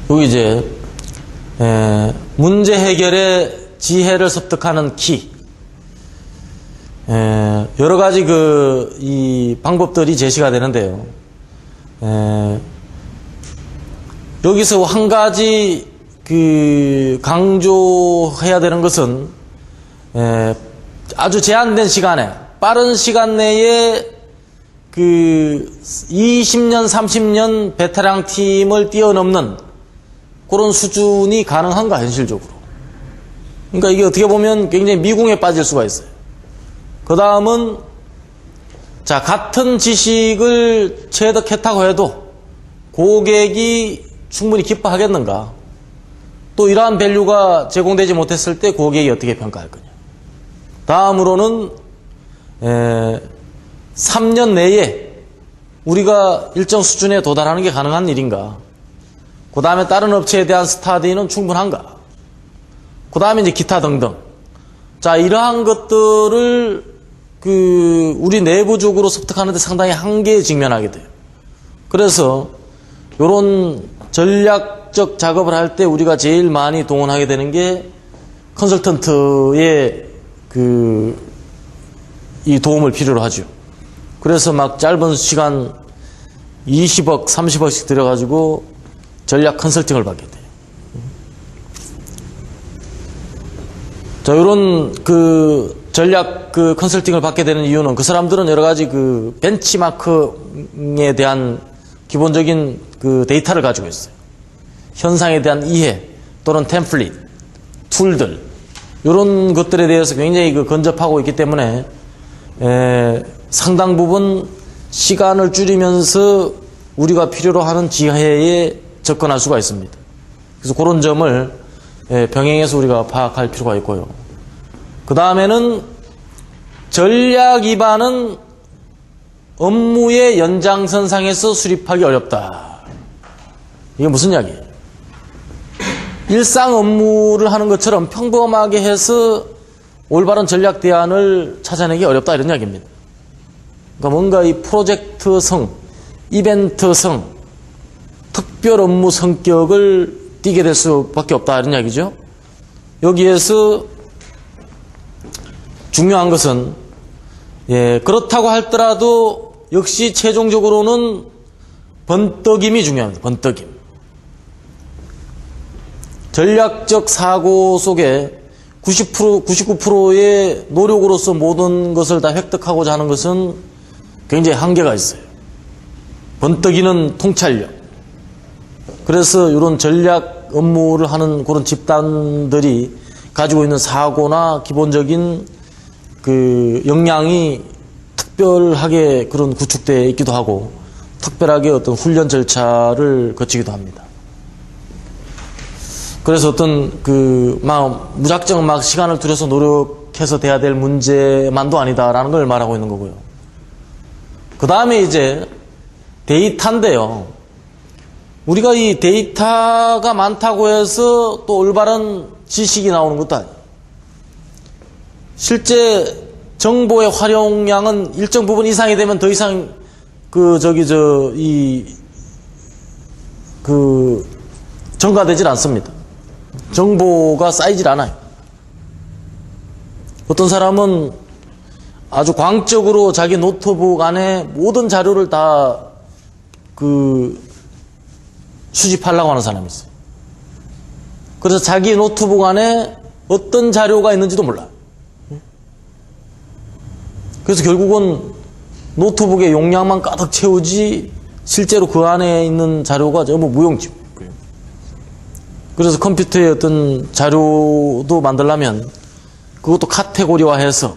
여기 이제 문제 해결의 지혜를 습득하는 키, 여러 가지 이 방법들이 제시가 되는데요. 여기서 한 가지 강조해야 되는 것은 아주 제한된 시간에, 빠른 시간 내에 20년, 30년 베테랑 팀을 뛰어넘는 그런 수준이 가능한가, 현실적으로. 그러니까 이게 어떻게 보면 굉장히 미궁에 빠질 수가 있어요. 그 다음은, 자, 같은 지식을 체득했다고 해도 고객이 충분히 기뻐하겠는가? 또 이러한 밸류가 제공되지 못했을 때 고객이 어떻게 평가할 거냐? 다음으로는, 3년 내에 우리가 일정 수준에 도달하는 게 가능한 일인가? 그 다음에 다른 업체에 대한 스타디는 충분한가? 그 다음에 이제 기타 등등. 자, 이러한 것들을 우리 내부적으로 습득하는데 상당히 한계에 직면하게 돼요. 그래서 이런 전략적 작업을 할 때 우리가 제일 많이 동원하게 되는 게 컨설턴트의 이 도움을 필요로 하죠. 그래서 막 짧은 시간 20억, 30억씩 들여가지고 전략 컨설팅을 받게 돼요. 자, 이런 전략 컨설팅을 받게 되는 이유는 그 사람들은 여러 가지 벤치마크에 대한 기본적인 데이터를 가지고 있어요. 현상에 대한 이해 또는 템플릿, 툴들, 이런 것들에 대해서 굉장히 근접하고 있기 때문에 상당 부분 시간을 줄이면서 우리가 필요로 하는 지혜에 접근할 수가 있습니다. 그래서 그런 점을 병행해서 우리가 파악할 필요가 있고요. 그 다음에는 전략 위반은 업무의 연장선상에서 수립하기 어렵다. 이게 무슨 이야기예요? 일상 업무를 하는 것처럼 평범하게 해서 올바른 전략 대안을 찾아내기 어렵다, 이런 이야기입니다. 그러니까 뭔가 이 프로젝트성, 이벤트성, 특별 업무 성격을 띠게 될 수밖에 없다, 이런 이야기죠. 여기에서 중요한 것은 그렇다고 할더라도 역시 최종적으로는 번떡임이 중요합니다. 번떡임. 전략적 사고 속에 90%, 99%의 노력으로서 모든 것을 다 획득하고자 하는 것은 굉장히 한계가 있어요. 번떡이는 통찰력. 그래서 이런 전략 업무를 하는 그런 집단들이 가지고 있는 사고나 기본적인 역량이 특별하게 그런 구축되어 있기도 하고, 특별하게 어떤 훈련 절차를 거치기도 합니다. 그래서 어떤 무작정 시간을 들여서 노력해서 돼야 될 문제만도 아니다라는 걸 말하고 있는 거고요. 그 다음에 이제 데이터인데요. 우리가 이 데이터가 많다고 해서 또 올바른 지식이 나오는 것도 아니에요. 실제 정보의 활용량은 일정 부분 이상이 되면 더 이상 증가되질 않습니다. 정보가 쌓이질 않아요. 어떤 사람은 아주 광적으로 자기 노트북 안에 모든 자료를 다 수집하려고 하는 사람이 있어요. 그래서 자기 노트북 안에 어떤 자료가 있는지도 몰라요. 그래서 결국은 노트북의 용량만 가득 채우지 실제로 그 안에 있는 자료가 전부 무용지물이에요. 그래서 컴퓨터에 어떤 자료도 만들려면 그것도 카테고리화해서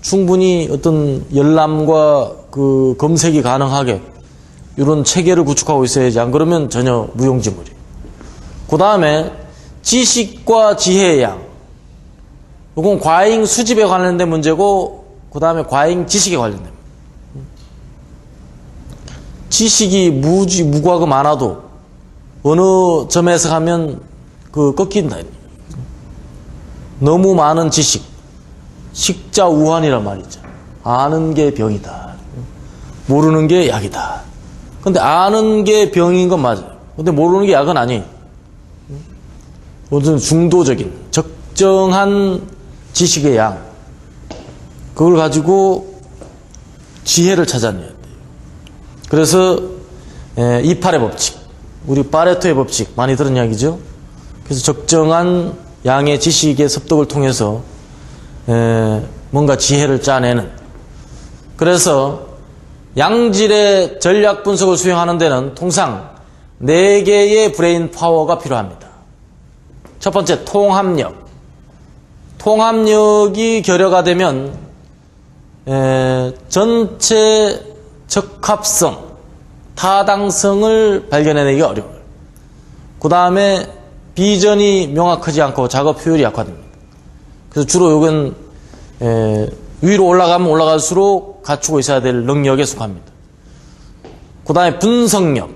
충분히 어떤 열람과 검색이 가능하게 이런 체계를 구축하고 있어야지, 안 그러면 전혀 무용지물이에요. 그 다음에 지식과 지혜의 양. 이건 과잉 수집에 관련된 문제고, 그 다음에 과잉 지식에 관련된 문제. 지식이 무구하고 많아도 어느 점에서 가면 꺾인다. 너무 많은 지식, 식자우환이란 말이 있죠. 아는 게 병이다. 모르는 게 약이다. 근데 아는 게 병인 건 맞아요. 근데 모르는 게 약은 아니에요. 어떤 중도적인 적정한 지식의 양, 그걸 가지고 지혜를 찾아내야 돼요. 그래서 이팔의 법칙, 우리 파레토의 법칙 많이 들은 이야기죠. 그래서 적정한 양의 지식의 습득을 통해서 뭔가 지혜를 짜내는, 그래서 양질의 전략 분석을 수행하는 데는 통상 4개의 브레인 파워가 필요합니다. 첫 번째, 통합력. 통합력이 결여가 되면 전체 적합성, 타당성을 발견해내기가 어려워요. 그 다음에 비전이 명확하지 않고 작업 효율이 약화됩니다. 그래서 주로 이건 위로 올라가면 올라갈수록 갖추고 있어야 될 능력에 속합니다. 그 다음에 분석력.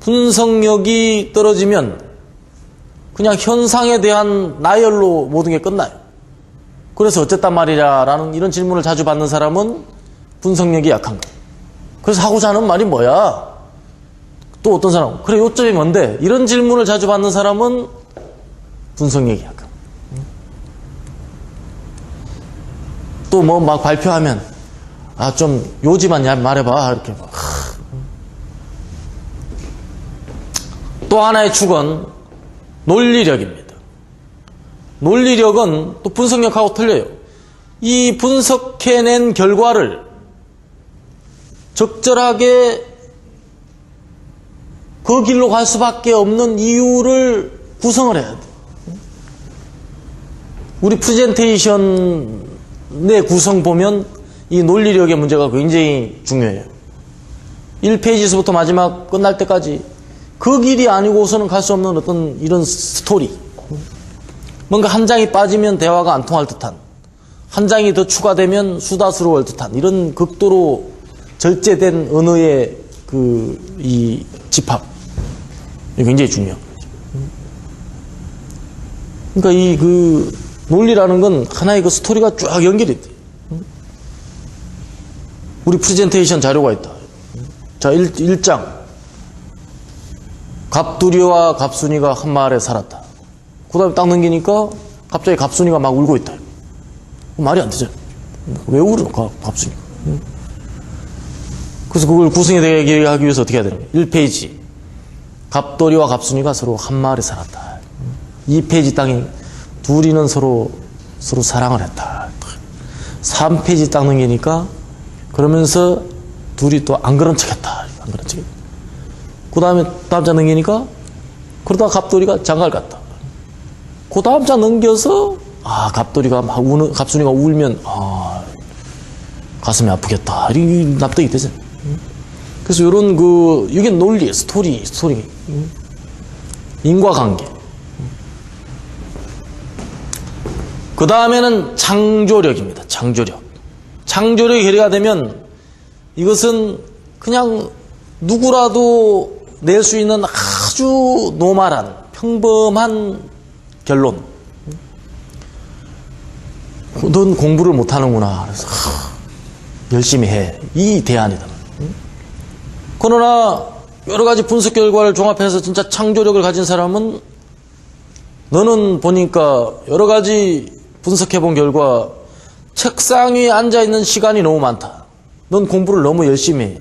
분석력이 떨어지면 그냥 현상에 대한 나열로 모든 게 끝나요. 그래서 어쨌단 말이냐 라는 이런 질문을 자주 받는 사람은 분석력이 약한 거예요. 그래서 하고자 하는 말이 뭐야? 또 어떤 사람은 그래 요점이 뭔데? 이런 질문을 자주 받는 사람은 분석력이 약한 거예요. 또 뭐 막 발표하면 좀 요지만 말해봐 이렇게 막. 또 하나의 축은 논리력입니다. 논리력은 또 분석력하고 틀려요. 이 분석해낸 결과를 적절하게 그 길로 갈 수밖에 없는 이유를 구성을 해야 돼요. 우리 프레젠테이션의 구성 보면 이 논리력의 문제가 굉장히 중요해요. 1페이지에서부터 마지막 끝날 때까지 그 길이 아니고서는 갈 수 없는 어떤 이런 스토리, 뭔가 한 장이 빠지면 대화가 안 통할 듯한, 한 장이 더 추가되면 수다스러울 듯한 이런 극도로 절제된 언어의 이 집합, 이게 굉장히 중요한 거죠. 그러니까 이 논리라는 건 하나의 그 스토리가 쫙 연결이 돼요. 우리 프레젠테이션 자료가 있다. 자, 1장. 갑두리와 갑순이가 한 마을에 살았다. 그 다음에 딱 넘기니까 갑자기 갑순이가 막 울고 있다. 말이 안 되잖아. 왜 울어, 갑순이가. 그래서 그걸 구성이 되게 하기 위해서 어떻게 해야 되는 거야? 1페이지. 갑돌이와 갑순이가 서로 한 마을에 살았다. 2페이지 땅에 둘이는 서로 사랑을 했다. 3페이지 딱 넘기니까 그러면서 둘이 또 안 그런 척 했다. 안 그런 척 했다. 그 다음에 다음 장 넘기니까 그러다가 갑돌이가 장가를 갔다. 그 다음 장 넘겨서 갑돌이가 막 우는, 갑순이가 울면 가슴이 아프겠다. 이게 납득이 되잖아. 그래서 이런 이게 논리예요. 스토리. 인과관계. 그 다음에는 창조력입니다. 창조력이 결여가 되면 이것은 그냥 누구라도 낼 수 있는 아주 노멀한 평범한 결론. 넌 공부를 못하는구나. 그래서 열심히 해. 이 대안이다. 그러나 여러 가지 분석 결과를 종합해서 진짜 창조력을 가진 사람은 너는 보니까 여러 가지 분석해 본 결과 책상 위에 앉아 있는 시간이 너무 많다. 넌 공부를 너무 열심히 해.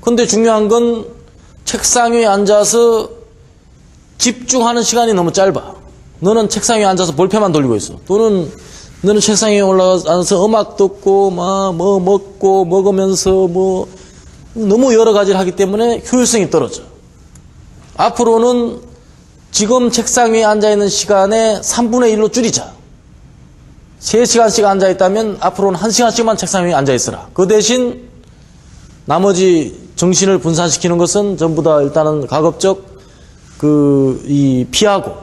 근데 중요한 건 책상 위에 앉아서 집중하는 시간이 너무 짧아. 너는 책상 위에 앉아서 볼펜만 돌리고 있어. 너는 책상 위에 올라가서 음악 듣고 뭐 먹고 먹으면서 너무 여러 가지를 하기 때문에 효율성이 떨어져. 앞으로는 지금 책상 위에 앉아있는 시간에 3분의 1로 줄이자. 3시간씩 앉아있다면 앞으로는 1시간씩만 책상 위에 앉아있어라. 그 대신 나머지 정신을 분산시키는 것은 전부 다 일단은 가급적 피하고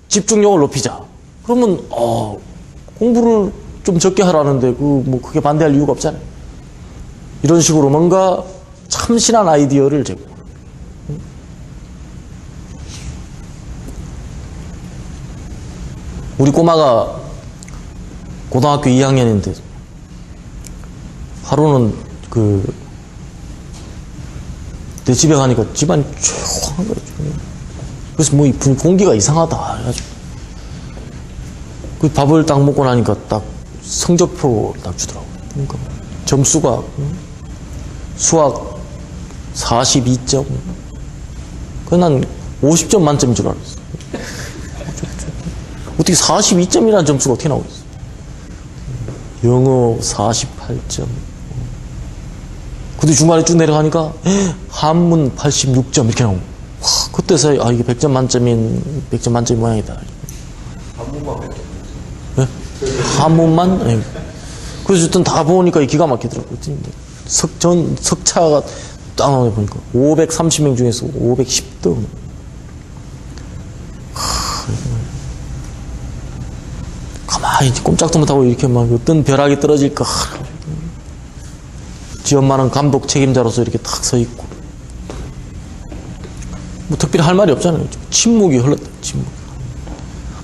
집중력을 높이자. 그러면 공부를 좀 적게 하라는데 크게 반대할 이유가 없잖아요. 이런 식으로 뭔가 참신한 아이디어를 제공합니다. 우리 꼬마가 고등학교 2학년인데 하루는 내 집에 가니까 집안이 조용한 거예요. 그래서 뭐 이 공기가 이상하다 해가지고 그 밥을 딱 먹고 나니까 딱 성적표 딱 주더라고. 그러니까 점수가 수학 42점. 난 50점 만점인 줄 알았어. 어떻게 42점이라는 점수가 어떻게 나오겠어? 영어 48점. 근데 중간에 쭉 내려가니까 한문 86점 이렇게 나오고. 와, 그때서야 이게 100점 만점인 100점 만점이 모양이다. 한문만 100점. 네? 한문만? 네. 그래서 일단 다 보니까 기가 막히더라고요. 석차가 딱 나오네 보니까 530명 중에서 510등. 가만히 꼼짝도 못하고 이렇게 막 어떤 벼락이 떨어질까. 지 엄마는 감독 책임자로서 이렇게 탁 서 있고. 뭐 특별히 할 말이 없잖아요. 침묵이 흘렀다. 침묵.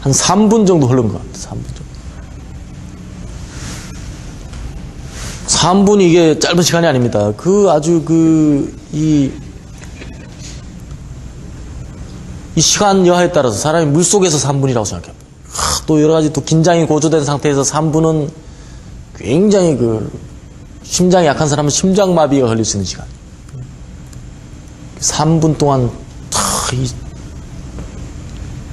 한 3분 정도 흐른 것 같아. 3분 정도. 3분 이게 짧은 시간이 아닙니다. 이 시간 여하에 따라서 사람이 물속에서 3분이라고 생각해요. 또 여러 가지 또 긴장이 고조된 상태에서 3분은 굉장히 심장이 약한 사람은 심장마비가 걸릴 수 있는 시간. 3분 동안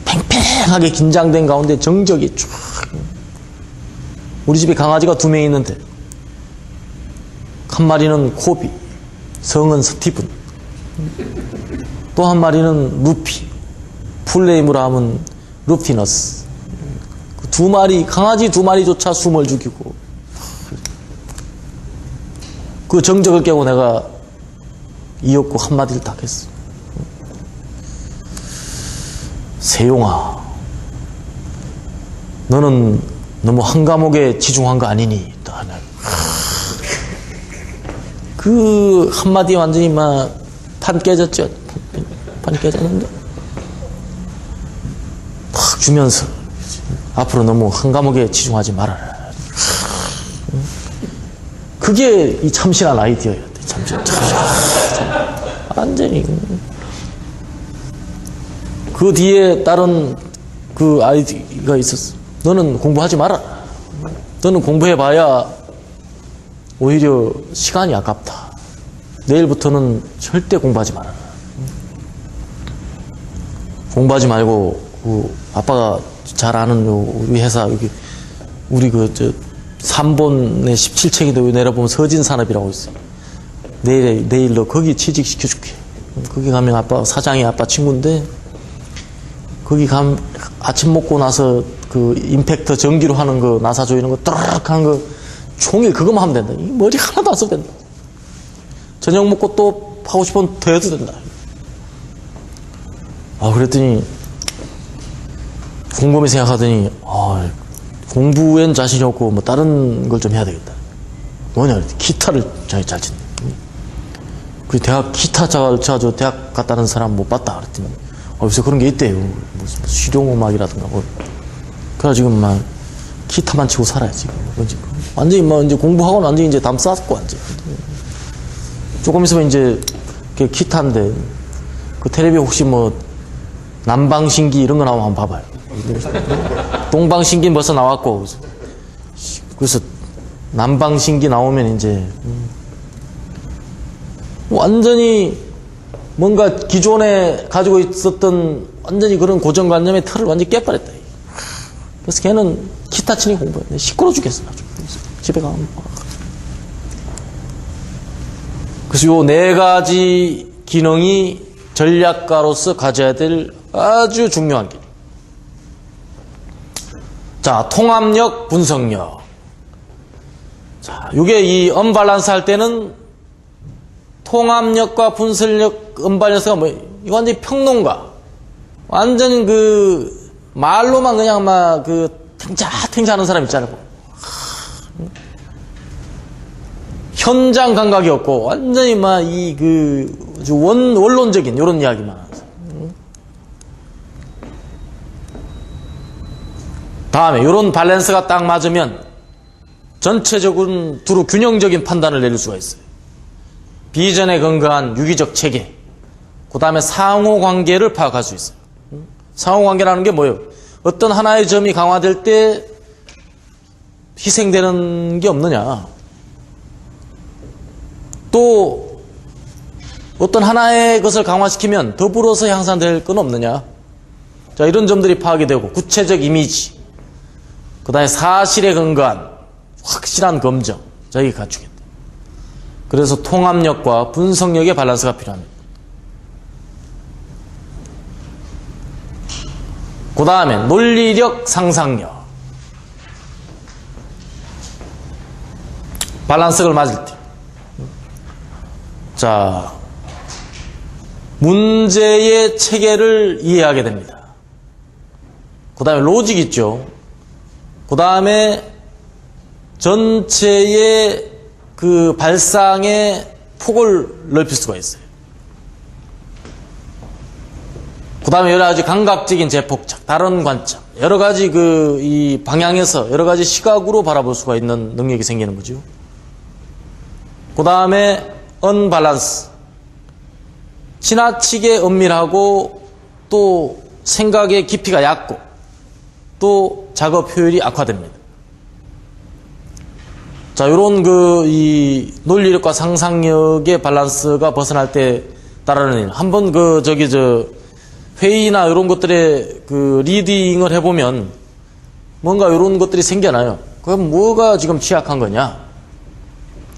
팽팽하게 긴장된 가운데 정적이 쫙. 우리 집에 강아지가 2명 있는데 한 마리는 코비, 성은 스티븐, 또 한 마리는 루피, 풀네임으로 하면 루피너스. 강아지 2마리조차 숨을 죽이고, 그 정적을 깨고 내가 이었고 한마디를 딱 했어. 세용아, 너는 너무 한 과목에 치중한 거 아니니? 그 한마디 완전히 판 깨졌죠. 판 깨졌는데 탁 주면서 앞으로 너무 한 과목에 치중하지 말아라. 그게 이 참신한 아이디어야. 참신. 완전히. 그 뒤에 다른 그 아이디어가 있었어. 너는 공부하지 마라. 너는 공부해봐야 오히려 시간이 아깝다. 내일부터는 절대 공부하지 마라. 공부하지 말고 아빠가 잘 아는 우리 회사 여기 우리 3본의 17층에도 내려보면 서진산업이라고 있어. 내일 너 거기 취직시켜줄게. 거기 가면 사장이 아빠 친구인데 거기 가면 아침 먹고 나서 그 임팩터 전기로 하는 거 나사 조이는 거 따르륵 하는 거 종일 그것만 하면 된다. 이 머리 하나도 안 써도 된다. 저녁 먹고 또 하고 싶으면 더 해도 된다. 그랬더니 곰곰이 생각하더니 공부엔 자신이 없고 뭐 다른 걸 좀 해야 되겠다. 뭐냐 그랬더니 기타를 잘 친다. 그 대학 기타 쳐가지고 대학 갔다는 사람 못 봤다 그랬더니 요새 그런 게 있대요. 무슨 실용음악이라든가 뭐. 그래가지고 기타만 치고 살아야지. 완전히 이제 공부하고는 완전히 이제 담 쌓았고 완전. 조금 있으면 이제 기타인데 그 텔레비 혹시 남방신기 이런 거 나오면 한번 봐봐요. 동방신기는 벌써 나왔고 그래서 남방신기 나오면 이제 완전히 뭔가 기존에 가지고 있었던 완전히 그런 고정관념의 틀을 완전히 깨버렸다. 그래서 걔는 기타 치니 공부해. 시끄러워 죽겠어. 집에 가면. 그래서 요 4가지 기능이 전략가로서 가져야 될 아주 중요한 기능. 자, 통합력, 분석력. 자, 요게 이 언밸런스 할 때는 통합력과 분석력, 언밸런스가 이거 완전히 평론가. 완전히 말로만 그냥 탱자탱자 하는 사람 있잖아요. 현장 감각이 없고, 완전히 원론적인, 요런 이야기만 하죠. 다음에, 요런 밸런스가 딱 맞으면, 전체적으로 두루 균형적인 판단을 내릴 수가 있어요. 비전에 근거한 유기적 체계, 그 다음에 상호 관계를 파악할 수 있어요. 상호관계라는 게 뭐예요? 어떤 하나의 점이 강화될 때 희생되는 게 없느냐. 또 어떤 하나의 것을 강화시키면 더불어서 향상될 건 없느냐. 자, 이런 점들이 파악이 되고 구체적 이미지, 그 다음에 사실에 근거한 확실한 검증, 자, 이게 갖추겠다. 그래서 통합력과 분석력의 밸런스가 필요합니다. 그 다음에 논리력, 상상력. 밸런스를 맞을 때. 자, 문제의 체계를 이해하게 됩니다. 그 다음에 로직 있죠. 그 다음에 전체의 그 발상의 폭을 넓힐 수가 있어요. 그 다음에 여러 가지 감각적인 재폭착, 다른 관점, 여러 가지 이 방향에서 여러 가지 시각으로 바라볼 수가 있는 능력이 생기는 거죠. 그 다음에 언밸런스, 지나치게 은밀하고 또 생각의 깊이가 얕고 또 작업 효율이 악화됩니다. 자, 요런 이 논리력과 상상력의 밸런스가 벗어날 때 따르는 일. 한번 회의나 이런 것들에 리딩을 해보면 뭔가 이런 것들이 생겨나요. 그럼 뭐가 지금 취약한 거냐?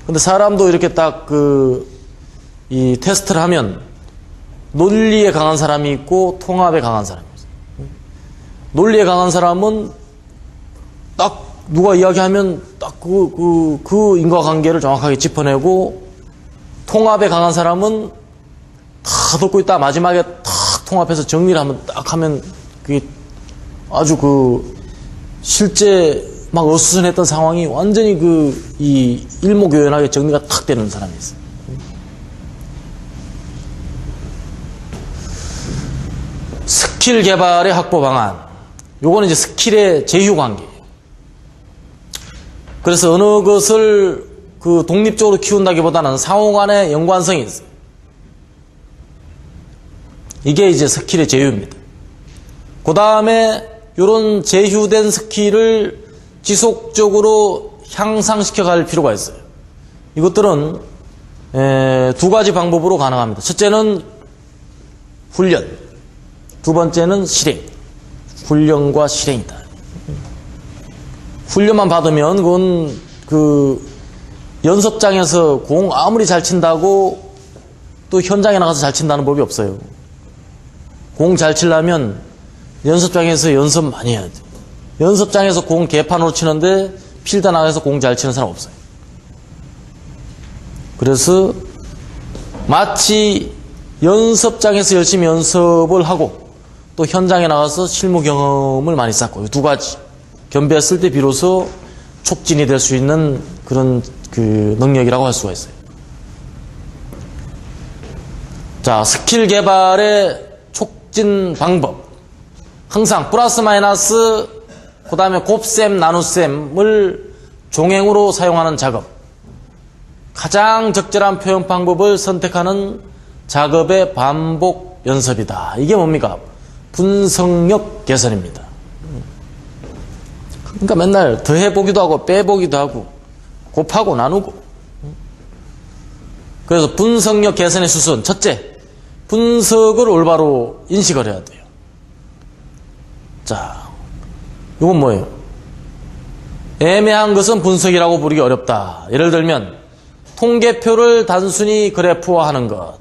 근데 사람도 이렇게 딱 이 테스트를 하면 논리에 강한 사람이 있고 통합에 강한 사람이 있어요. 논리에 강한 사람은 딱 누가 이야기하면 딱 그 인과관계를 정확하게 짚어내고, 통합에 강한 사람은 다 듣고 있다 마지막에 탁 통합해서 정리를 딱 하면 그게 아주 실제 막 어수선했던 상황이 완전히 이 일목요연하게 정리가 탁 되는 사람이 있어요. 스킬 개발의 확보 방안. 요거는 이제 스킬의 제휴 관계예요. 그래서 어느 것을 독립적으로 키운다기보다는 상호 간의 연관성이 있어요. 이게 이제 스킬의 제휴입니다. 그 다음에 이런 제휴된 스킬을 지속적으로 향상시켜 갈 필요가 있어요. 이것들은 두 가지 방법으로 가능합니다. 첫째는 훈련, 두 번째는 실행. 훈련과 실행이다. 훈련만 받으면 그건 연습장에서 공 아무리 잘 친다고 또 현장에 나가서 잘 친다는 법이 없어요. 공 잘 치려면 연습장에서 연습 많이 해야 돼. 연습장에서 공 개판으로 치는데 필드 나가서 공 잘 치는 사람 없어요. 그래서 마치 연습장에서 열심히 연습을 하고 또 현장에 나가서 실무 경험을 많이 쌓고, 이 두 가지 겸비했을 때 비로소 촉진이 될 수 있는 그런 능력이라고 할 수가 있어요. 자, 스킬 개발의 촉진 방법. 항상 플러스 마이너스, 그 다음에 곱셈, 나눗셈을 종행으로 사용하는 작업. 가장 적절한 표현 방법을 선택하는 작업의 반복 연습이다. 이게 뭡니까? 분석력 개선입니다. 그러니까 맨날 더해보기도 하고 빼보기도 하고 곱하고 나누고. 그래서 분석력 개선의 수순. 첫째, 분석을 올바로 인식을 해야 돼요. 자, 이건 뭐예요? 애매한 것은 분석이라고 부르기 어렵다. 예를 들면 통계표를 단순히 그래프화하는 것,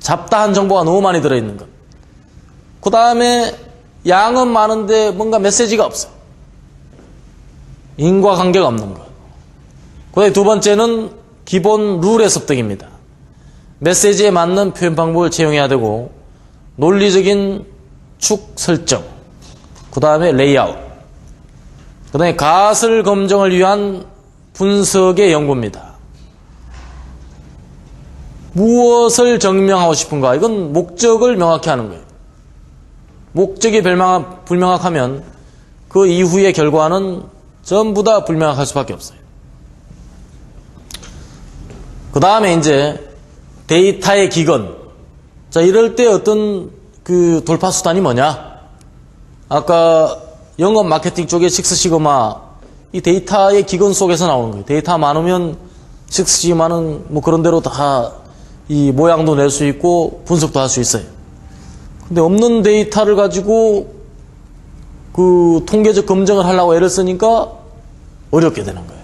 잡다한 정보가 너무 많이 들어있는 것, 그 다음에 양은 많은데 뭔가 메시지가 없어, 인과관계가 없는 것. 그 다음에 두 번째는 기본 룰의 습득입니다. 메시지에 맞는 표현 방법을 채용해야 되고, 논리적인 축 설정, 그 다음에 레이아웃, 그 다음에 가설 검증을 위한 분석의 연구입니다. 무엇을 증명하고 싶은가? 이건 목적을 명확히 하는 거예요. 목적이 불명확하면 그 이후의 결과는 전부 다 불명확할 수밖에 없어요. 그 다음에 이제 데이터의 기건. 자, 이럴 때 어떤 그 돌파 수단이 뭐냐? 아까 영업 마케팅 쪽에 식스시그마, 이 데이터의 기근 속에서 나오는 거예요. 데이터 많으면 식스시그마는 뭐 그런 대로 다 이 모양도 낼 수 있고 분석도 할 수 있어요. 근데 없는 데이터를 가지고 그 통계적 검증을 하려고 애를 쓰니까 어렵게 되는 거예요.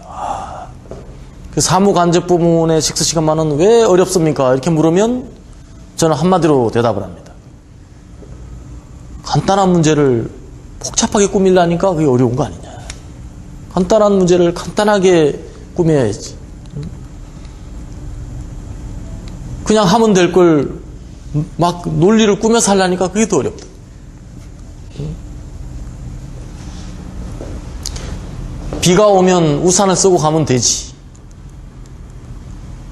그 사무 간접 부문의 식스시그마는 왜 어렵습니까? 이렇게 물으면 저는 한마디로 대답을 합니다. 간단한 문제를 복잡하게 꾸밀라니까 그게 어려운 거 아니냐. 간단한 문제를 간단하게 꾸며야지. 그냥 하면 될 걸 막 논리를 꾸며서 하려니까 그게 더 어렵다. 비가 오면 우산을 쓰고 가면 되지.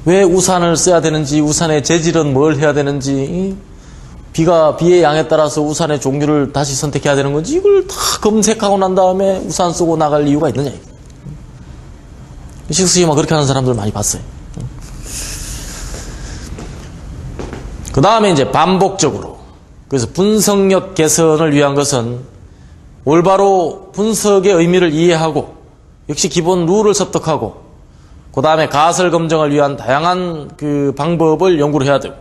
왜 우산을 써야 되는지, 우산의 재질은 뭘 해야 되는지, 비의 양에 따라서 우산의 종류를 다시 선택해야 되는 건지, 이걸 다 검색하고 난 다음에 우산 쓰고 나갈 이유가 있느냐. 식스시그마 그렇게 하는 사람들 많이 봤어요. 그 다음에 이제 반복적으로. 그래서 분석력 개선을 위한 것은 올바로 분석의 의미를 이해하고, 역시 기본 룰을 습득하고, 그 다음에 가설 검증을 위한 다양한 그 방법을 연구를 해야 되고,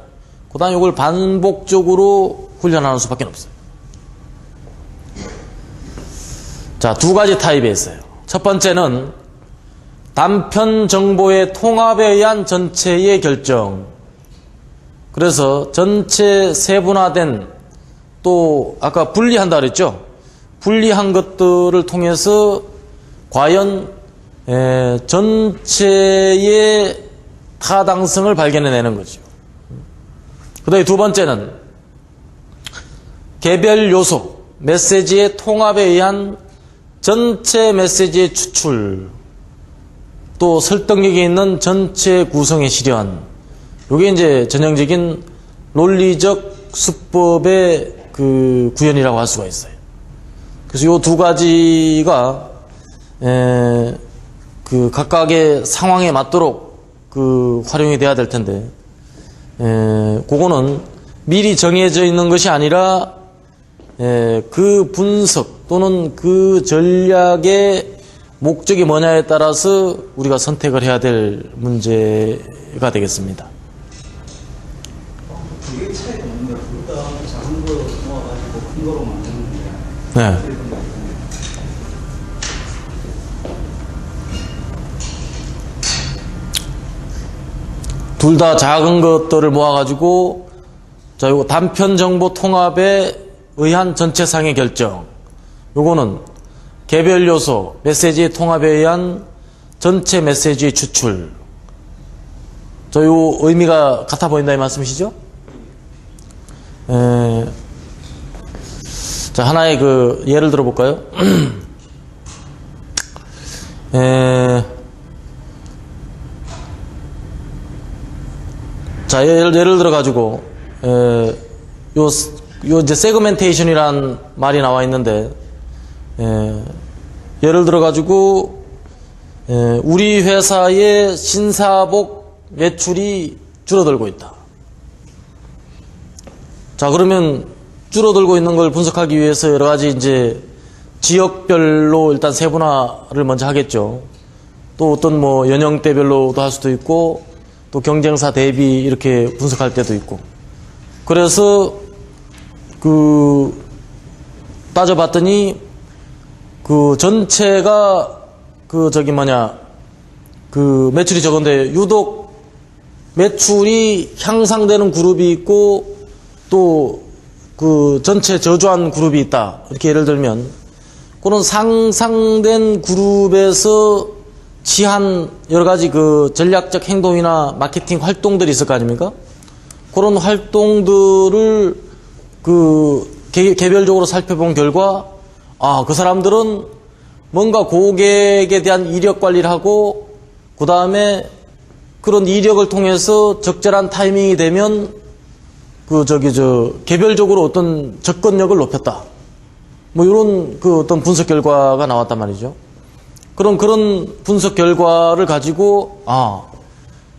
그 다음에 이걸 반복적으로 훈련하는 수밖에 없어요. 자, 두 가지 타입이 있어요. 첫 번째는 단편 정보의 통합에 의한 전체의 결정. 그래서 전체 세분화된, 또 아까 분리한다 그랬죠? 분리한 것들을 통해서 과연 전체의 타당성을 발견해내는 거죠. 그 다음에 두 번째는 개별 요소, 메시지의 통합에 의한 전체 메시지의 추출, 또 설득력이 있는 전체 구성의 실현. 이게 이제 전형적인 논리적 수법의 그 구현이라고 할 수가 있어요. 그래서 이 두 가지가 그 각각의 상황에 맞도록 그 활용이 돼야 될 텐데, 그거는 미리 정해져 있는 것이 아니라 그 분석 또는 그 전략의 목적이 뭐냐에 따라서 우리가 선택을 해야 될 문제가 되겠습니다. 되게 차이가 없는데 둘 다 작은 거 모아가지고 큰 거로 만드는데. 네. 둘 다 작은 것들을 모아가지고, 자, 요거 단편 정보 통합에 의한 전체상의 결정. 요거는 개별 요소, 메시지의 통합에 의한 전체 메시지의 추출. 저 요 의미가 같아 보인다 이 말씀이시죠? 자, 하나의 그 예를 들어볼까요? 자, 예를 들어가지고, 요 이제 세그멘테이션이란 말이 나와 있는데, 예를 들어가지고, 우리 회사의 신사복 매출이 줄어들고 있다. 자, 그러면 줄어들고 있는 걸 분석하기 위해서 여러 가지 이제 지역별로 일단 세분화를 먼저 하겠죠. 또 어떤 뭐 연령대별로도 할 수도 있고, 또 경쟁사 대비 이렇게 분석할 때도 있고. 그래서 그 따져봤더니 그 전체가 그 그 매출이 적은데 유독 매출이 향상되는 그룹이 있고 또 그 전체 저조한 그룹이 있다. 이렇게 예를 들면 그런 상상된 그룹에서 취한 여러 가지 그 전략적 행동이나 마케팅 활동들이 있을 거 아닙니까? 그런 활동들을 그 개별적으로 살펴본 결과, 아, 그 사람들은 뭔가 고객에 대한 이력 관리를 하고, 그 다음에 그런 이력을 통해서 적절한 타이밍이 되면 개별적으로 어떤 접근력을 높였다. 뭐 이런 그 어떤 분석 결과가 나왔단 말이죠. 그런 분석 결과를 가지고, 아,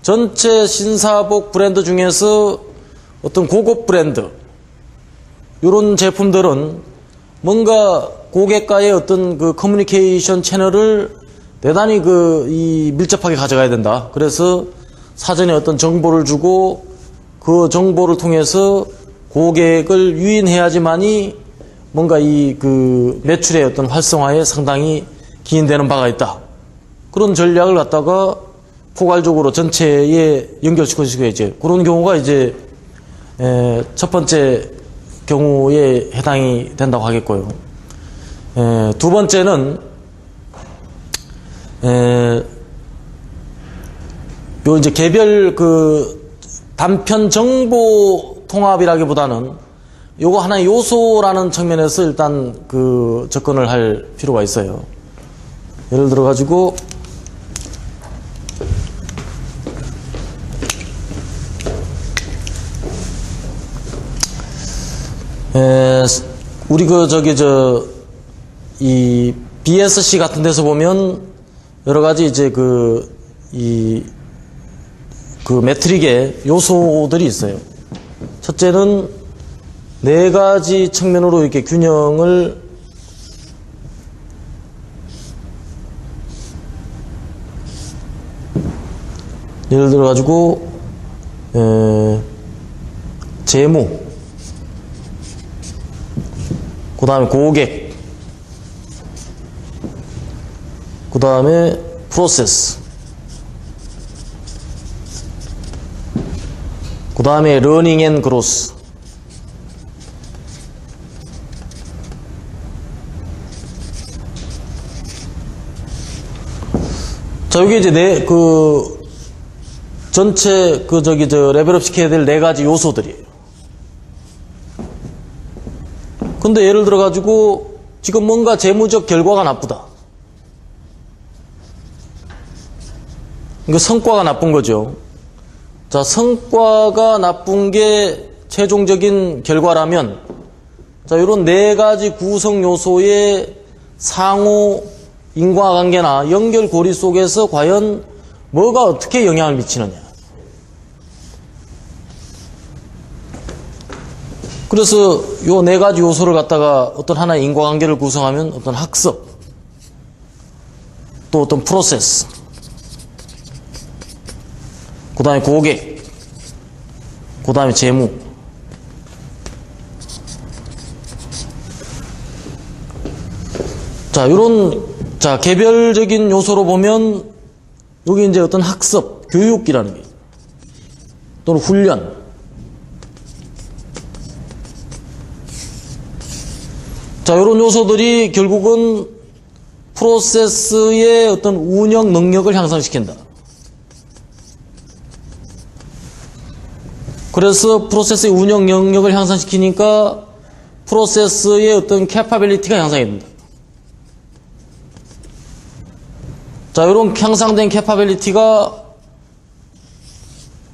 전체 신사복 브랜드 중에서 어떤 고급 브랜드, 이런 제품들은 뭔가 고객과의 어떤 그 커뮤니케이션 채널을 대단히 밀접하게 가져가야 된다. 그래서 사전에 어떤 정보를 주고 그 정보를 통해서 고객을 유인해야지만이 뭔가 매출의 어떤 활성화에 상당히 기인되는 바가 있다. 그런 전략을 갖다가 포괄적으로 전체에 연결시켜주고 이제 그런 경우가 이제 첫 번째 경우에 해당이 된다고 하겠고요. 두 번째는 요 이제 개별 단편 정보 통합이라기보다는 요거 하나의 요소라는 측면에서 일단 접근을 할 필요가 있어요. 예를 들어 가지고 우리 이 BSC 같은 데서 보면 여러 가지 이제 매트릭의 요소들이 있어요. 첫째는 네 가지 측면으로 이렇게 균형을 예를 들어 가지고 재무, 그 다음에 고객, 그 다음에 프로세스, 그 다음에 러닝 앤 그로스. 자, 여기 이제 전체 레벨업 시켜야 될 네 가지 요소들이에요. 근데 예를 들어 가지고 지금 뭔가 재무적 결과가 나쁘다. 그러니까 성과가 나쁜 거죠. 자, 성과가 나쁜 게 최종적인 결과라면, 자, 이런 네 가지 구성 요소의 상호 인과관계나 연결고리 속에서 과연 뭐가 어떻게 영향을 미치느냐. 그래서 요 네 가지 요소를 갖다가 어떤 하나의 인과관계를 구성하면 어떤 학습, 또 어떤 프로세스, 그 다음에 고객, 그 다음에 재무. 자, 개별적인 요소로 보면 여기 이제 어떤 학습, 교육이라는 게 또는 훈련. 자, 이런 요소들이 결국은 프로세스의 어떤 운영 능력을 향상시킨다. 그래서 프로세스의 운영 능력을 향상시키니까 프로세스의 어떤 캐파빌리티가 향상이 된다. 자, 이런 향상된 캐파빌리티가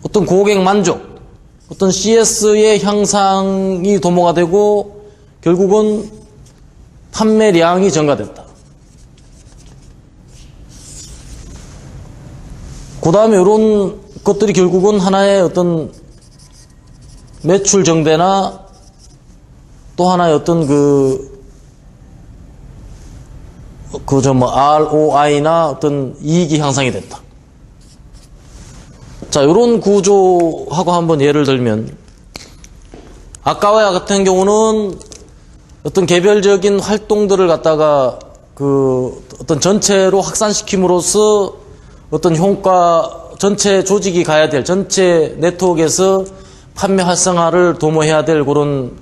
어떤 고객 만족, 어떤 CS의 향상이 도모가 되고 결국은 판매량이 증가됐다. 그 다음에 이런 것들이 결국은 하나의 어떤 매출 증대나 또 하나의 어떤 ROI나 어떤 이익이 향상이 됐다. 자, 이런 구조하고 한번 예를 들면, 아까와 같은 경우는 어떤 개별적인 활동들을 갖다가 어떤 전체로 확산시킴으로써 어떤 효과, 전체 조직이 가야 될, 전체 네트워크에서 판매 활성화를 도모해야 될 그런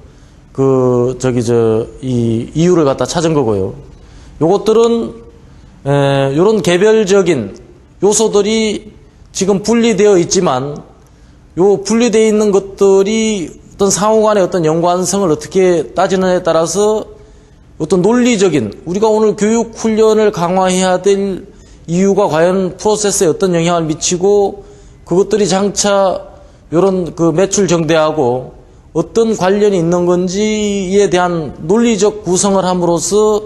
이 이유를 갖다 찾은 거고요. 요것들은 요런 개별적인 요소들이 지금 분리되어 있지만 요 분리되어 있는 것들이 어떤 상호 간의 어떤 연관성을 어떻게 따지느냐에 따라서 어떤 논리적인, 우리가 오늘 교육 훈련을 강화해야 될 이유가 과연 프로세스에 어떤 영향을 미치고 그것들이 장차 요런 매출 증대하고 어떤 관련이 있는 건지에 대한 논리적 구성을 함으로써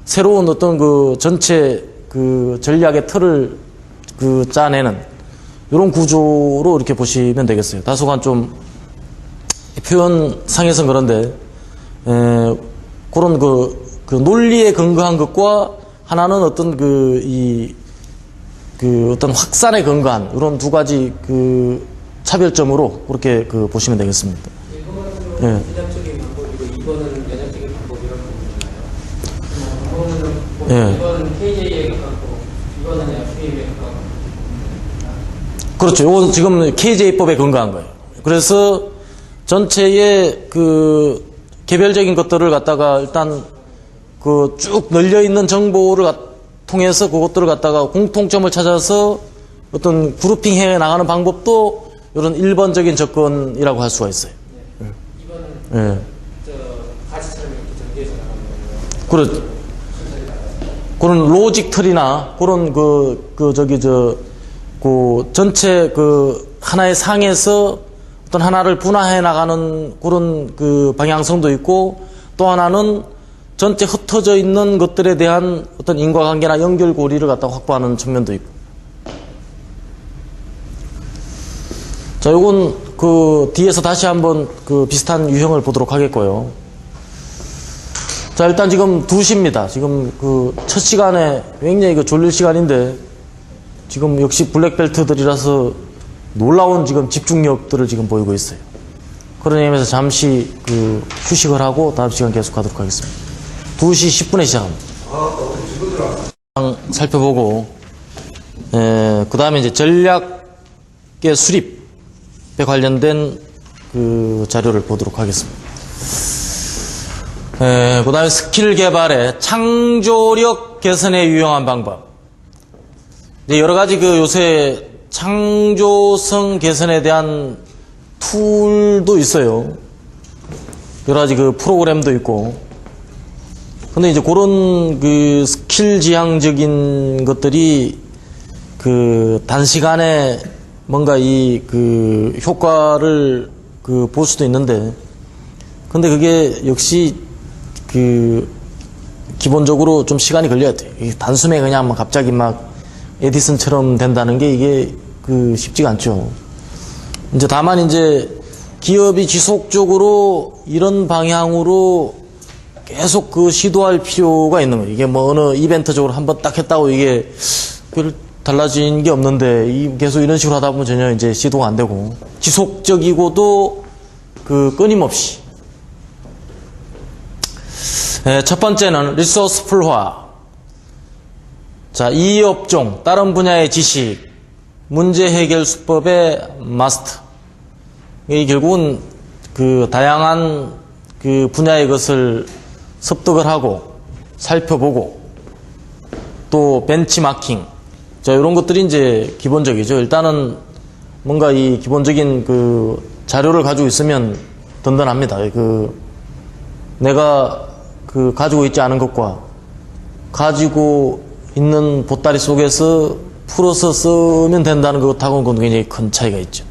새로운 어떤 전체 전략의 틀을 짜내는 이런 구조로 이렇게 보시면 되겠어요. 다소간 좀 표현상에서는 그런데 그런 그 논리에 근거한 것과 하나는 어떤 어떤 확산에 근거한 이런 두 가지 그 차별점으로 그렇게 보시면 되겠습니다. 이거는 전략적인 방법이고 이거는 연역적인 방법이라고 보나요? 이거는 KJ에 가깝고 이거는 FA에 가깝고. 그렇죠. 이건 지금 KJ법에 근거한 거예요. 그래서 전체의 그 개별적인 것들을 갖다가 일단 그 쭉 널려 있는 정보를 통해서 그것들을 갖다가 공통점을 찾아서 어떤 그룹핑 해 나가는 방법도 이런 1번적인 접근이라고 할 수가 있어요. 이거는 가지처럼 이렇게 전개해서 나가는 거예요. 그런 로직 틀이나 그런 전체 하나의 상에서 어떤 하나를 분화해 나가는 그런 그 방향성도 있고, 또 하나는 전체 흩어져 있는 것들에 대한 어떤 인과관계나 연결고리를 갖다 확보하는 측면도 있고. 자, 요건 뒤에서 다시 한번 비슷한 유형을 보도록 하겠고요. 자, 일단 지금 2시입니다. 지금 첫 시간에 굉장히 졸릴 시간인데, 지금 역시 블랙벨트들이라서 놀라운 지금 집중력들을 지금 보이고 있어요. 그런 의미에서 잠시 휴식을 하고 다음 시간 계속 가도록 하겠습니다. 2시 10분에 시작합니다. 살펴보고, 그 다음에 이제 전략의 수립에 관련된 자료를 보도록 하겠습니다. 그 다음에 스킬 개발의 창조력 개선에 유용한 방법. 여러 가지 요새 창조성 개선에 대한 툴도 있어요. 여러 가지 프로그램도 있고. 근데 이제 그런 스킬 지향적인 것들이 단시간에 뭔가 효과를 볼 수도 있는데, 근데 그게 역시 기본적으로 좀 시간이 걸려야 돼요. 단숨에 그냥 갑자기 막 에디슨처럼 된다는 게 이게 쉽지가 않죠. 이제 다만 이제 기업이 지속적으로 이런 방향으로 계속 시도할 필요가 있는 거예요. 이게 뭐 어느 이벤트적으로 한번 딱 했다고 이게 달라진 게 없는데 계속 이런 식으로 하다 보면 전혀 이제 시도가 안 되고, 지속적이고도 끊임없이. 첫 번째는 리소스풀화. 자, 이 업종, 다른 분야의 지식, 문제 해결 수법의 마스터. 이 결국은 다양한 분야의 것을 습득을 하고, 살펴보고, 또 벤치마킹. 자, 이런 것들이 이제 기본적이죠. 일단은 뭔가 이 기본적인 자료를 가지고 있으면 든든합니다. 내가 가지고 있지 않은 것과 가지고 있는 보따리 속에서 풀어서 쓰면 된다는 것하고는 굉장히 큰 차이가 있죠.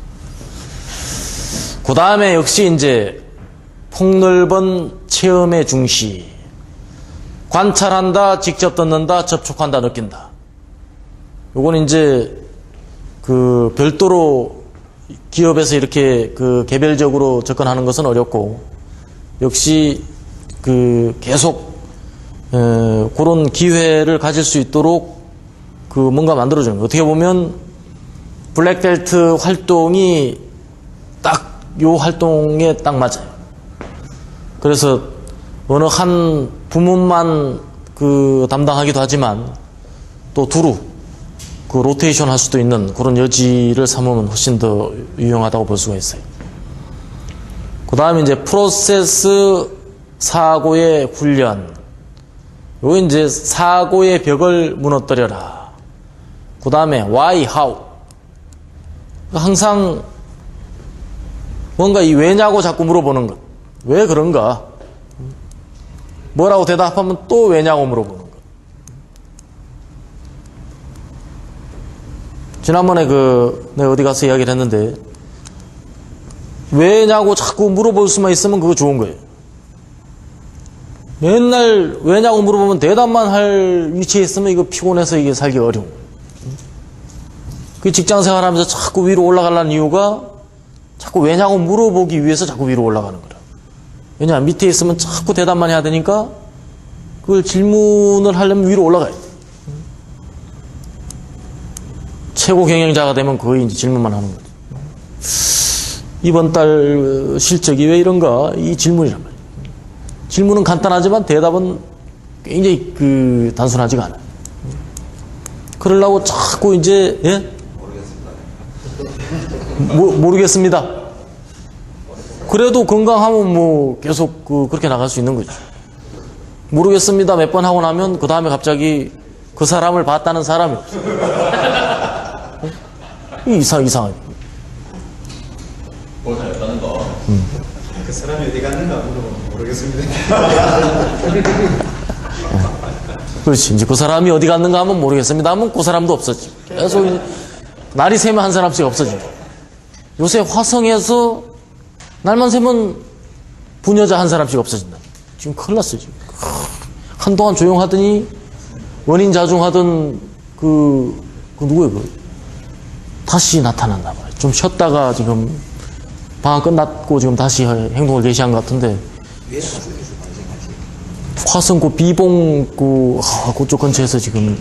그 다음에 역시 이제 폭넓은 체험의 중시. 관찰한다, 직접 듣는다, 접촉한다, 느낀다. 요건 이제 별도로 기업에서 이렇게 개별적으로 접근하는 것은 어렵고, 역시 계속 그런 기회를 가질 수 있도록 뭔가 만들어주는 거예요. 어떻게 보면 블랙벨트 활동이 딱 요 활동에 딱 맞아요. 그래서 어느 한 부문만 담당하기도 하지만 또 두루 로테이션 할 수도 있는 그런 여지를 삼으면 훨씬 더 유용하다고 볼 수가 있어요. 그 다음에 이제 프로세스 사고의 훈련. 요거 이제 사고의 벽을 무너뜨려라. 그 다음에 why, how. 항상 뭔가 이 왜냐고 자꾸 물어보는 것. 왜 그런가? 뭐라고 대답하면 또 왜냐고 물어보는 것. 지난번에 내가 어디 가서 이야기를 했는데, 왜냐고 자꾸 물어볼 수만 있으면 그거 좋은 거예요. 맨날 왜냐고 물어보면 대답만 할 위치에 있으면 이거 피곤해서 이게 살기 어려워. 그 직장 생활하면서 자꾸 위로 올라가려는 이유가 자꾸 왜냐고 물어보기 위해서 자꾸 위로 올라가는 거라. 왜냐, 밑에 있으면 자꾸 대답만 해야 되니까 그걸 질문을 하려면 위로 올라가야 돼. 최고 경영자가 되면 거의 이제 질문만 하는 거죠. 이번 달 실적이 왜 이런가? 이 질문이란 말이에요. 질문은 간단하지만 대답은 굉장히 단순하지가 않아요. 그러려고 자꾸 이제, 예? 모르겠습니다. 그래도 건강하면 뭐 계속 그렇게 나갈 수 있는 거죠. 모르겠습니다. 몇 번 하고 나면 그 다음에 갑자기 그 사람을 봤다는 사람이 없어요. 이상하게. 고생했다는 거. 그 사람이 어디 갔는가 물어보면 모르겠습니다. 그렇지. 이제 그 사람이 어디 갔는가 하면 모르겠습니다 하면 그 사람도 없어지. 계속 이제 날이 새면 한 사람씩 없어진다. 요새 화성에서 날만 새면 부녀자 한 사람씩 없어진다. 지금 큰일 났어요, 지금. 한동안 조용하더니 원인 자중하던 누구예요, 다시 나타났나 봐요. 좀 쉬었다가 지금 방학 끝났고 지금 다시 행동을 개시한 것 같은데. 화성 비봉 그쪽 근처에서 지금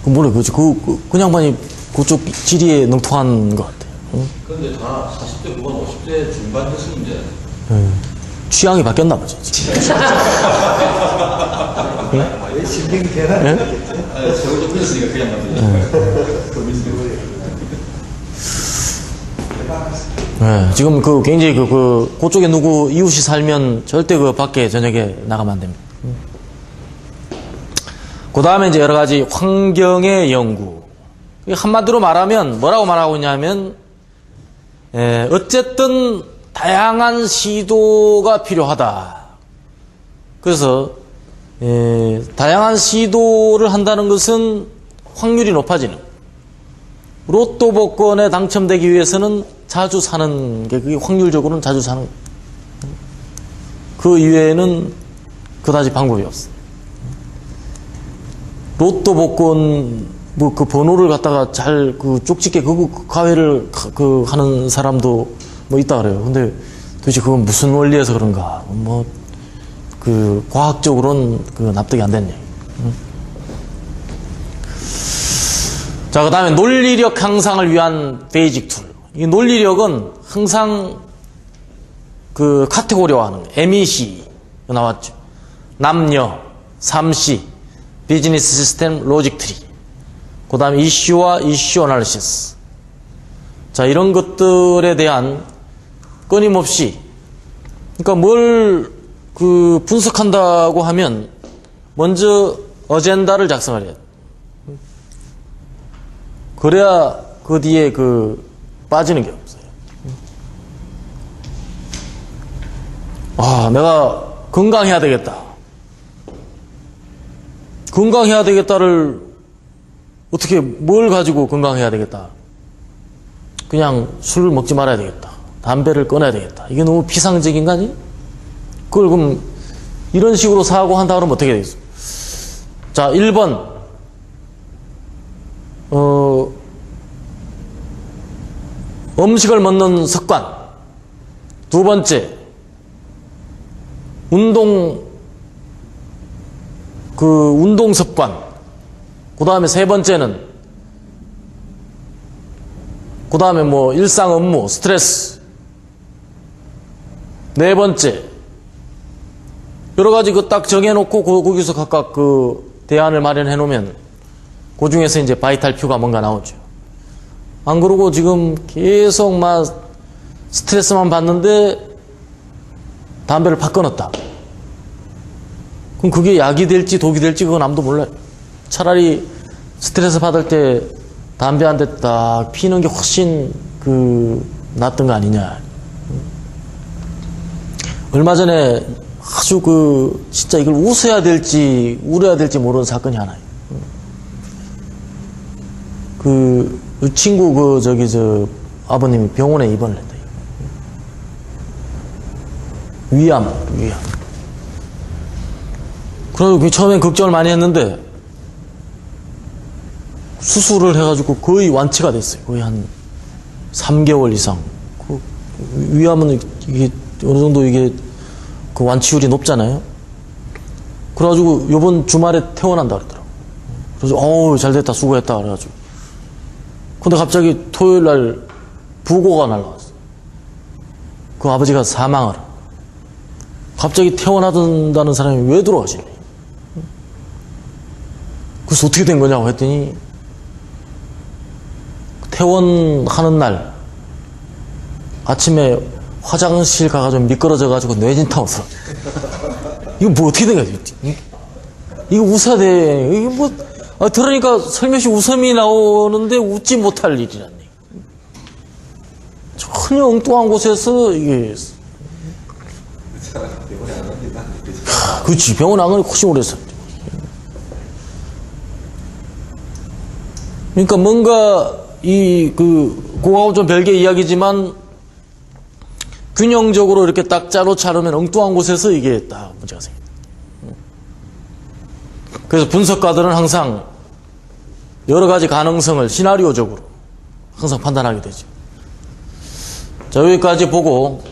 그 양반이 그쪽 지리에 능통한 것 같아요. 응? 근데 다 40대 그건 50대 중반 됐으면 이제 취향이 바뀌었나 보죠. 왜 신빙 대단히 세월도 흘렸으니까 그냥 놔두죠. 네, 지금 굉장히 그쪽에 누구 이웃이 살면 절대 밖에 저녁에 나가면 안 됩니다. 그 다음에 이제 여러 가지 환경의 연구. 한마디로 말하면 뭐라고 말하고 있냐면, 어쨌든 다양한 시도가 필요하다. 그래서, 다양한 시도를 한다는 것은 확률이 높아지는. 로또 복권에 당첨되기 위해서는 자주 사는 게, 그게 확률적으로는 자주 사는. 그 이외에는 그다지 방법이 없어. 로또 복권, 그 번호를 갖다가 잘, 쪽집게 가회를 하는 사람도 있다 그래요. 근데 도대체 그건 무슨 원리에서 그런가. 과학적으로는 납득이 안 됐네. 자, 그 다음에 논리력 향상을 위한 베이직 툴. 이 논리력은 항상 카테고리화하는 거예요. MEC 나왔죠. 남녀, 삼시, 비즈니스 시스템, 로직 트리. 그 다음에 이슈와 이슈 어널리시스. 자, 이런 것들에 대한 끊임없이, 그러니까 뭘 분석한다고 하면 먼저 어젠다를 작성을 해야 돼. 그래야 그 뒤에 빠지는 게 없어요. 내가 건강해야 되겠다. 건강해야 되겠다를 어떻게 뭘 가지고 건강해야 되겠다. 그냥 술을 먹지 말아야 되겠다. 담배를 끊어야 되겠다. 이게 너무 피상적인 거 아니? 그걸 그럼 이런 식으로 사고한다 그러면 어떻게 되겠어? 자, 1번 음식을 먹는 습관. 2번째, 운동 습관. 그 다음에 3번째는, 그 다음에 일상 업무, 스트레스. 4번째, 여러 가지 딱 정해놓고 거기서 각각 대안을 마련해 놓으면 그 중에서 이제 바이탈 퓨가 뭔가 나오죠. 안 그러고 지금 계속 스트레스만 받는데 담배를 팍 끊었다. 그럼 그게 약이 될지 독이 될지 그건 아무도 몰라요. 차라리 스트레스 받을 때 담배 한 대 딱 피는 게 훨씬 낫던 거 아니냐. 얼마 전에 아주 진짜 이걸 웃어야 될지 울어야 될지 모르는 사건이 하나. 친구 아버님이 병원에 입원을 했다. 위암. 그래서 처음엔 걱정을 많이 했는데 수술을 해가지고 거의 완치가 됐어요. 거의 한 3개월 이상. 위암은 이게 어느 정도 이게 그 완치율이 높잖아요. 그래가지고 요번 주말에 퇴원한다 그러더라고. 그래서 어우 잘 됐다 수고했다 그래가지고. 근데 갑자기 토요일 날 부고가 날라왔어. 그 아버지가 사망을. 갑자기 퇴원하던다는 사람이 왜 돌아가시니? 그래서 어떻게 된 거냐고 했더니 퇴원하는 날 아침에 화장실 가가지고 미끄러져가지고 뇌진탕으로 이거 뭐 어떻게 된 거야? 이거 웃어야 돼. 이게 뭐 들으니까 살며시 웃음이 나오는데 웃지 못할 일이라니. 전혀 엉뚱한 곳에서 이게 그렇지 병원 안 가니 훨씬 오래 했어. 그러니까 뭔가 그거하고 좀 별개 이야기지만 균형적으로 이렇게 딱 짜로 자르면 엉뚱한 곳에서 이게 딱 문제가 생깁니다. 그래서 분석가들은 항상 여러 가지 가능성을 시나리오적으로 항상 판단하게 되죠. 자, 여기까지 보고